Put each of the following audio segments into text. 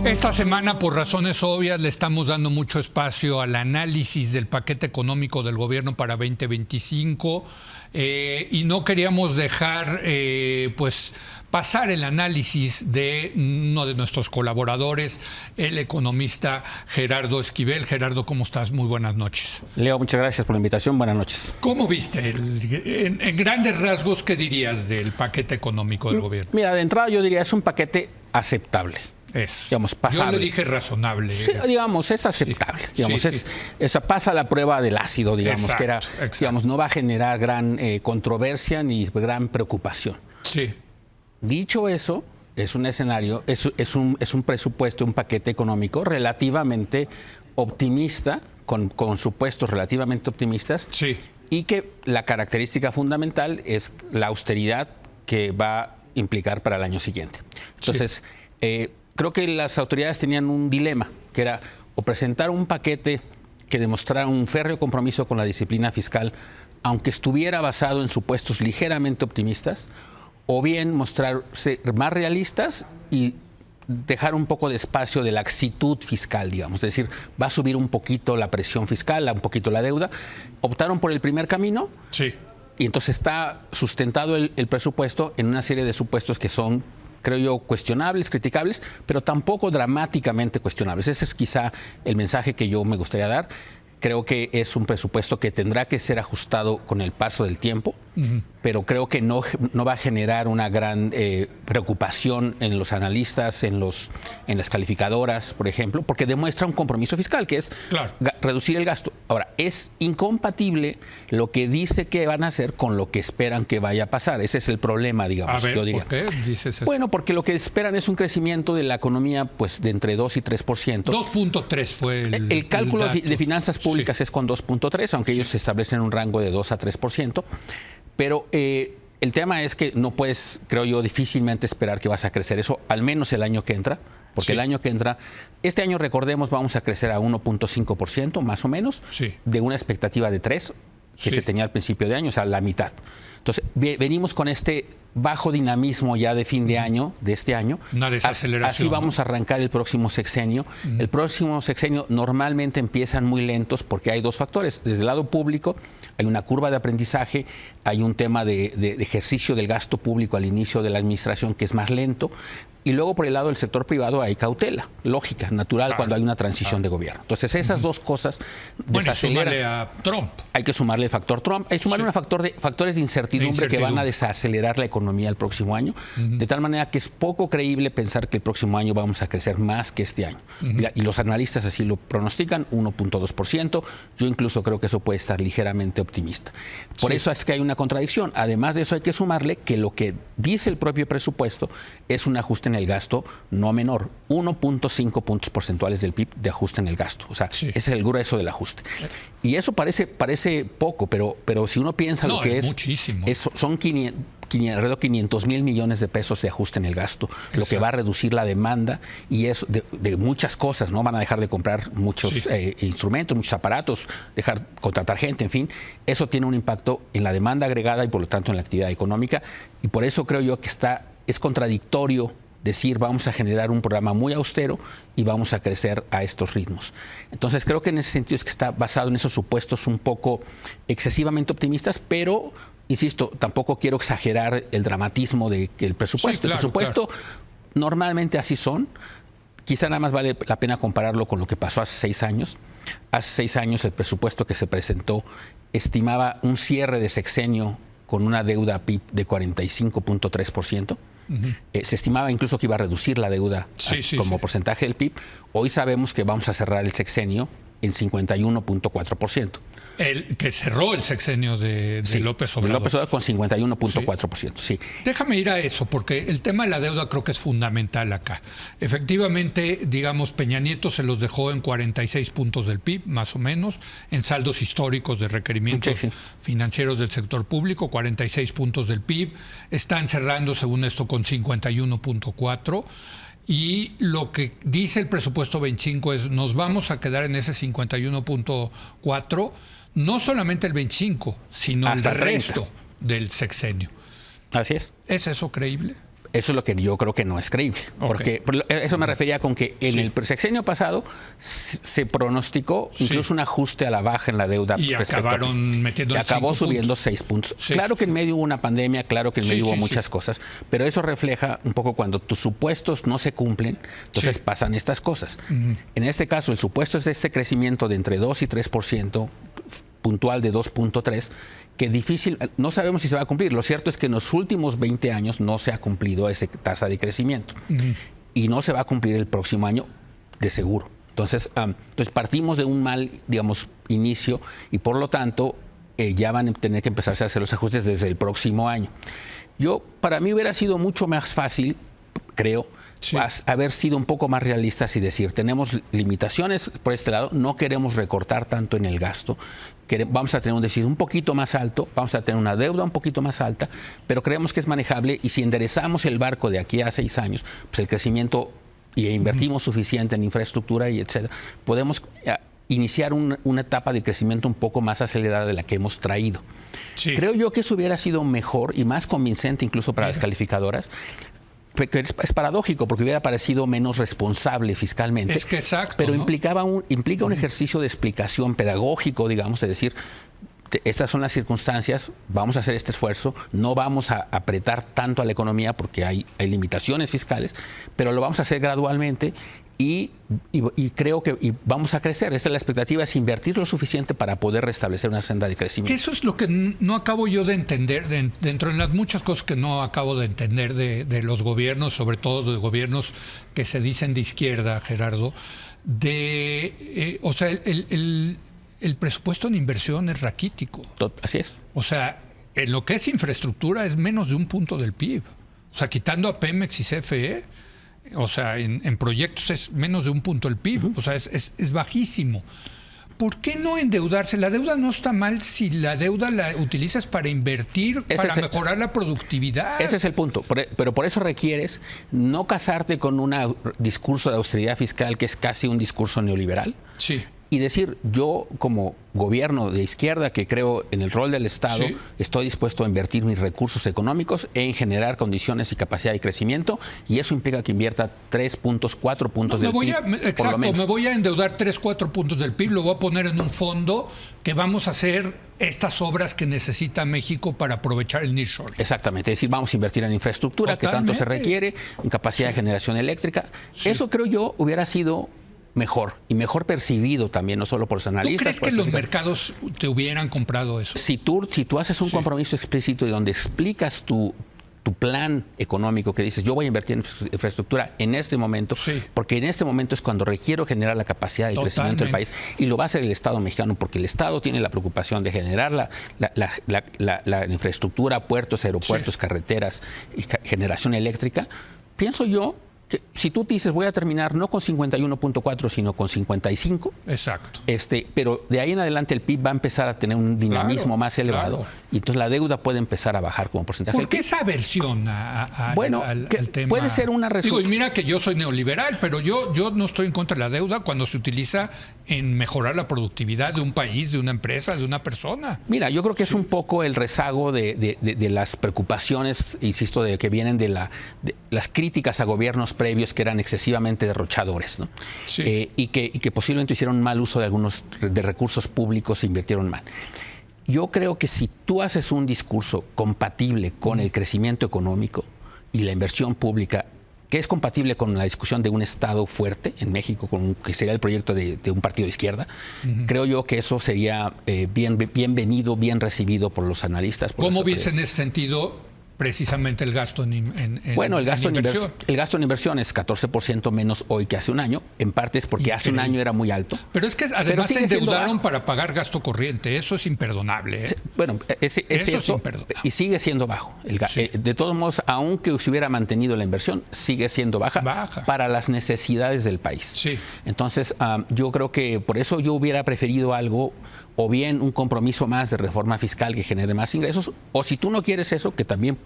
Esta semana, por razones obvias, le estamos dando mucho espacio al análisis del paquete económico del gobierno para 2025 y no queríamos dejar pasar el análisis de uno de nuestros colaboradores, el economista Gerardo Esquivel. Gerardo, ¿cómo estás? Muy buenas noches. Leo, muchas gracias por la invitación. Buenas noches. ¿Cómo viste, en grandes rasgos, qué dirías del paquete económico del gobierno? Mira, de entrada yo diría es un paquete aceptable. Digamos, pasable. Yo le dije razonable. Sí, digamos, es aceptable. Sí, digamos, sí. Pasa la prueba del ácido, digamos, exacto, que digamos, no va a generar gran controversia ni gran preocupación. Sí. Dicho eso, es un escenario, es un presupuesto, un paquete económico relativamente optimista, con supuestos relativamente optimistas, sí, y que la característica fundamental es la austeridad que va a implicar para el año siguiente. Entonces, sí, creo que las autoridades tenían un dilema, que era o presentar un paquete que demostrara un férreo compromiso con la disciplina fiscal, aunque estuviera basado en supuestos ligeramente optimistas, o bien mostrarse más realistas y dejar un poco de espacio de laxitud fiscal, digamos. Es decir, va a subir un poquito la presión fiscal, un poquito la deuda. Optaron por el primer camino. Sí. Y entonces está sustentado el presupuesto en una serie de supuestos que son, creo yo, cuestionables, criticables, pero tampoco dramáticamente cuestionables. Ese es quizá el mensaje que yo me gustaría dar. Creo que es un presupuesto que tendrá que ser ajustado con el paso del tiempo, pero creo que no va a generar una gran preocupación en los analistas, en las calificadoras, por ejemplo, porque demuestra un compromiso fiscal, que es reducir el gasto. Ahora, es incompatible lo que dice que van a hacer con lo que esperan que vaya a pasar. Ese es el problema, digamos. A ver, yo diría. ¿por qué dices eso? Bueno, porque lo que esperan es un crecimiento de la economía pues, de entre 2 y 3%. 2.3 fue el cálculo de finanzas públicas, sí, es con 2.3, aunque ellos establecen un rango de 2 a 3%. Pero el tema es que no puedes, creo yo, difícilmente esperar que vas a crecer eso, al menos el año que entra. Porque sí, el año que entra, este año, recordemos, vamos a crecer a 1.5%, más o menos, sí, de una expectativa de 3% que sí, se tenía al principio de año, o sea, la mitad. Entonces, venimos con este bajo dinamismo ya de fin de año, de este año. Una desaceleración. Así vamos a arrancar el próximo sexenio. El próximo sexenio normalmente empiezan muy lentos porque hay dos factores. Desde el lado público hay una curva de aprendizaje, hay un tema de ejercicio del gasto público al inicio de la administración que es más lento. Y luego por el lado del sector privado hay cautela, lógica, natural, cuando hay una transición de gobierno. Entonces esas dos cosas desaceleran. Sumarle a Trump. Hay que sumarle el factor Trump, hay que sumarle factores de incertidumbre que van a desacelerar la economía el próximo año, de tal manera que es poco creíble pensar que el próximo año vamos a crecer más que este año. Y los analistas así lo pronostican, 1.2%. Yo incluso creo que eso puede estar ligeramente optimista. Por eso es que hay una contradicción. Además de eso hay que sumarle que lo que dice el propio presupuesto es un ajuste en el gasto no menor, 1.5 puntos porcentuales del PIB de ajuste en el gasto. O sea, ese es el grueso del ajuste. Y eso parece poco, pero si uno piensa lo que es muchísimo. Son alrededor de 500 mil millones de pesos de ajuste en el gasto, lo que va a reducir la demanda y es de muchas cosas, ¿no? Van a dejar de comprar muchos instrumentos, muchos aparatos, dejar contratar gente, en fin. Eso tiene un impacto en la demanda agregada y por lo tanto en la actividad económica. Y por eso creo yo que es contradictorio decir vamos a generar un programa muy austero y vamos a crecer a estos ritmos. Entonces creo que en ese sentido es que está basado en esos supuestos un poco excesivamente optimistas, pero insisto, tampoco quiero exagerar el dramatismo del presupuesto. Sí, claro, el presupuesto normalmente así son. Quizá nada más vale la pena compararlo con lo que pasó hace 6 años. Hace 6 años el presupuesto que se presentó estimaba un cierre de sexenio con una deuda PIB de 45.3%. Se estimaba incluso que iba a reducir la deuda como porcentaje del PIB. Hoy sabemos que vamos a cerrar el sexenio en 51.4%. El que cerró el sexenio de López Obrador. De López Obrador con 51.4%. Sí. Déjame ir a eso, porque el tema de la deuda creo que es fundamental acá. Efectivamente, digamos, Peña Nieto se los dejó en 46 puntos del PIB, más o menos, en saldos históricos de requerimientos financieros del sector público, 46 puntos del PIB. Están cerrando, según esto, con 51.4%. Y lo que dice el presupuesto 25 es nos vamos a quedar en ese 51.4, no solamente el 25, sino hasta el resto del sexenio. Así es. ¿Es eso creíble? Eso es lo que yo creo que no es creíble. Porque eso me refería con que en el sexenio pasado se pronosticó incluso un ajuste a la baja en la deuda. Y acabaron metiendo. Y acabó subiendo 6 puntos. Sí. Claro que en medio hubo una pandemia, claro que en medio hubo muchas cosas, pero eso refleja un poco cuando tus supuestos no se cumplen, entonces pasan estas cosas. En este caso, el supuesto es de este crecimiento de entre 2 y 3%, puntual de 2.3%, que difícil, no sabemos si se va a cumplir. Lo cierto es que en los últimos 20 años no se ha cumplido esa tasa de crecimiento. Y no se va a cumplir el próximo año de seguro. Entonces partimos de un mal, digamos, inicio y por lo tanto ya van a tener que empezarse a hacer los ajustes desde el próximo año. Para mí hubiera sido mucho más fácil, creo, haber sido un poco más realistas y decir, tenemos limitaciones por este lado, no queremos recortar tanto en el gasto, vamos a tener un déficit un poquito más alto, vamos a tener una deuda un poquito más alta, pero creemos que es manejable y si enderezamos el barco de aquí a 6 años, pues el crecimiento y invertimos suficiente en infraestructura y etcétera, podemos iniciar una etapa de crecimiento un poco más acelerada de la que hemos traído. Creo yo que eso hubiera sido mejor y más convincente incluso para las calificadoras. Es paradójico porque hubiera parecido menos responsable fiscalmente. Es que exacto. Pero implica un ejercicio de explicación pedagógico, digamos, de decir, estas son las circunstancias, vamos a hacer este esfuerzo, no vamos a apretar tanto a la economía porque hay limitaciones fiscales, pero lo vamos a hacer gradualmente y creo que vamos a crecer. Esta es la expectativa, es invertir lo suficiente para poder restablecer una senda de crecimiento. Que eso es lo que no acabo yo de entender, dentro de las muchas cosas que no acabo de entender de los gobiernos, sobre todo de gobiernos que se dicen de izquierda, Gerardo, o sea, el presupuesto en inversión es raquítico. Así es. O sea, en lo que es infraestructura es menos de 1 punto del PIB. O sea, quitando a Pemex y CFE, o sea, en proyectos es menos de 1 punto del PIB. O sea, es bajísimo. ¿Por qué no endeudarse? La deuda no está mal si la deuda la utilizas para invertir, para mejorar la productividad. Ese es el punto. Pero por eso requieres no casarte con un discurso de austeridad fiscal que es casi un discurso neoliberal. Sí. Y decir, yo como gobierno de izquierda que creo en el rol del Estado, estoy dispuesto a invertir mis recursos económicos en generar condiciones y capacidad de crecimiento y eso implica que invierta 3 puntos, 4 puntos del PIB. Exacto, me voy a endeudar 3, 4 puntos del PIB, lo voy a poner en un fondo que vamos a hacer estas obras que necesita México para aprovechar el nearshoring. Exactamente, es decir, vamos a invertir en infraestructura que tanto se requiere, en capacidad de generación eléctrica. Eso creo yo hubiera sido mejor y mejor percibido también, no solo por los analistas. ¿Tú crees que los mercados te hubieran comprado eso? Si tú haces un compromiso explícito y donde explicas tu plan económico que dices, yo voy a invertir en infraestructura en este momento, porque en este momento es cuando requiero generar la capacidad de crecimiento del país y lo va a hacer el Estado mexicano porque el Estado tiene la preocupación de generar la infraestructura, puertos, aeropuertos, carreteras y generación eléctrica. Pienso yo que si tú dices voy a terminar no con 51.4 sino con 55, exacto, pero de ahí en adelante el PIB va a empezar a tener un dinamismo más elevado y entonces la deuda puede empezar a bajar como porcentaje. ¿Por qué esa aversión al tema? Puede ser una Digo, y mira que yo soy neoliberal, pero yo no estoy en contra de la deuda cuando se utiliza en mejorar la productividad de un país, de una empresa, de una persona. Mira, yo creo que es un poco el rezago de las preocupaciones, insisto, de que vienen de las críticas a gobiernos previos que eran excesivamente derrochadores, ¿no? Y que posiblemente hicieron mal uso de algunos de recursos públicos e invirtieron mal. Yo creo que si tú haces un discurso compatible con el crecimiento económico y la inversión pública, que es compatible con la discusión de un Estado fuerte en México, que sería el proyecto de un partido de izquierda, creo yo que eso sería bienvenido, bien recibido por los analistas. ¿Cómo ves en ese sentido precisamente el gasto en inversión? El gasto en inversión es 14% menos hoy que hace un año. En parte es porque hace un año era muy alto. Pero es que además se endeudaron para pagar gasto corriente. Eso es imperdonable, ¿eh? Bueno, eso es imperdonable. Y sigue siendo bajo. De todos modos, aunque se hubiera mantenido la inversión, sigue siendo baja. Para las necesidades del país. Sí. Entonces, yo creo que por eso yo hubiera preferido algo, o bien un compromiso más de reforma fiscal que genere más ingresos, o si tú no quieres eso, que también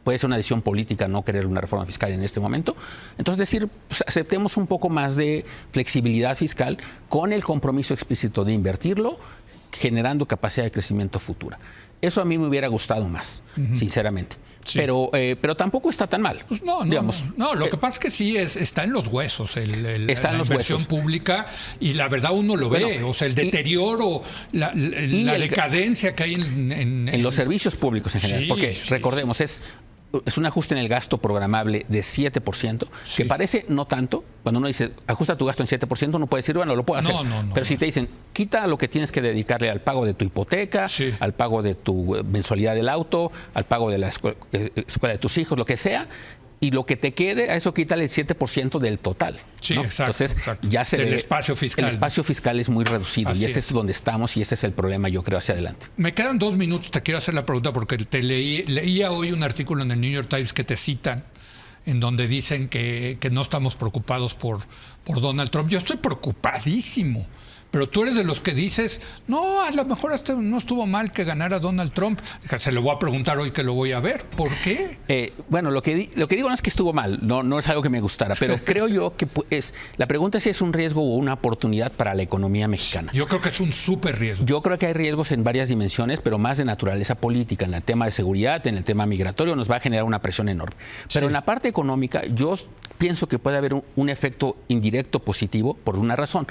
puede ser una decisión política no querer una reforma fiscal en este momento, entonces decir, pues, aceptemos un poco más de flexibilidad fiscal con el compromiso explícito de invertirlo, generando capacidad de crecimiento futura. Eso a mí me hubiera gustado más, sinceramente. Sí. Pero tampoco está tan mal. Pues no, digamos. no, lo que pasa es que sí está en los huesos Está en la los inversión huesos. pública, y la verdad uno lo ve, o sea, el deterioro, la decadencia que hay en los servicios públicos en general. Sí, Porque sí, recordemos, es un ajuste en el gasto programable de 7%, que parece no tanto. Cuando uno dice, ajusta tu gasto en 7%, uno puede decir, bueno, lo puedo hacer. Pero si te dicen, quita lo que tienes que dedicarle al pago de tu hipoteca, al pago de tu mensualidad del auto, al pago de la escuela de tus hijos, lo que sea, y lo que te quede, a eso quítale el 7% del total. Sí, ¿no? exacto. Entonces, exacto. ya se ve. El espacio fiscal. El espacio fiscal es muy reducido, Así y ese es es donde estamos, y ese es el problema, yo creo, hacia adelante. Me quedan 2 minutos, te quiero hacer la pregunta porque leía hoy un artículo en el New York Times que te citan, en donde dicen que no estamos preocupados por Donald Trump. Yo estoy preocupadísimo. Pero tú eres de los que dices, no, a lo mejor hasta no estuvo mal que ganara Donald Trump. Se lo voy a preguntar hoy que lo voy a ver. ¿Por qué? Bueno, lo que digo no es que estuvo mal, no es algo que me gustara, pero creo yo que la pregunta es si es un riesgo o una oportunidad para la economía mexicana. Yo creo que es un súper riesgo. Yo creo que hay riesgos en varias dimensiones, pero más de naturaleza política. En el tema de seguridad, en el tema migratorio, nos va a generar una presión enorme. Pero en la parte económica, yo pienso que puede haber un efecto indirecto positivo por una razón.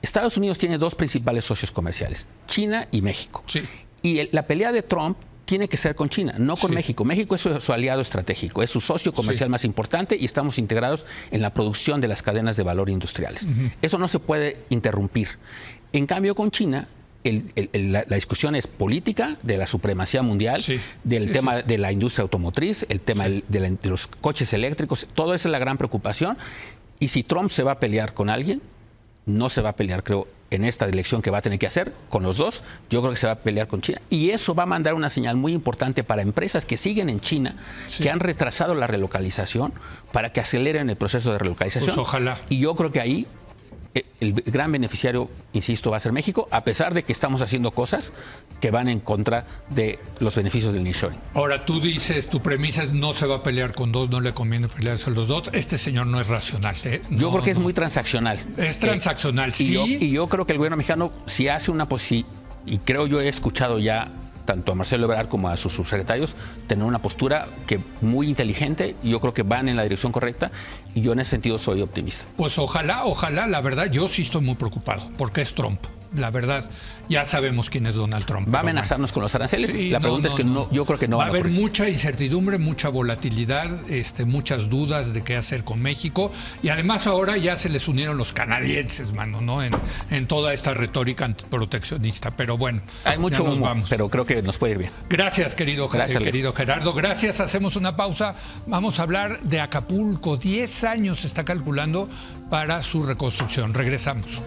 Estados Unidos tiene 2 principales socios comerciales, China y México. Sí. Y la pelea de Trump tiene que ser con China, no con México. México es su aliado estratégico, es su socio comercial más importante, y estamos integrados en la producción de las cadenas de valor industriales. Eso no se puede interrumpir. En cambio, con China, la discusión es política, de la supremacía mundial, del tema de la industria automotriz, el tema de los coches eléctricos, todo eso es la gran preocupación. Y si Trump se va a pelear con alguien, no se va a pelear, creo, en esta elección que va a tener que hacer con los dos. Yo creo que se va a pelear con China. Y eso va a mandar una señal muy importante para empresas que siguen en China, que han retrasado la relocalización, para que aceleren el proceso de relocalización. Pues ojalá. Y yo creo que ahí el gran beneficiario, insisto, va a ser México, a pesar de que estamos haciendo cosas que van en contra de los beneficios del nearshoring. Ahora, tú dices, tu premisa es no se va a pelear con 2, no le conviene pelearse a los 2. Este señor no es racional. Yo creo que es muy transaccional. Es transaccional, sí. Y yo creo que el gobierno mexicano, si hace y creo yo he escuchado ya tanto a Marcelo Ebrard como a sus subsecretarios tener una postura que muy inteligente, y yo creo que van en la dirección correcta, y yo en ese sentido soy optimista. Pues ojalá, la verdad, yo sí estoy muy preocupado, porque es Trump. La verdad, ya sabemos quién es Donald Trump. ¿Va a amenazarnos con los aranceles? Sí, la pregunta es que yo creo que no va a haber ocurrir. mucha incertidumbre, mucha volatilidad, muchas dudas de qué hacer con México, y además ahora ya se les unieron los canadienses, mano, ¿no? En toda esta retórica antiproteccionista. Pero bueno, hay mucho humo, vamos. pero creo que nos puede ir bien. Gracias, querido Gerardo. Gracias, hacemos una pausa. Vamos a hablar de Acapulco. 10 años se está calculando para su reconstrucción. Regresamos.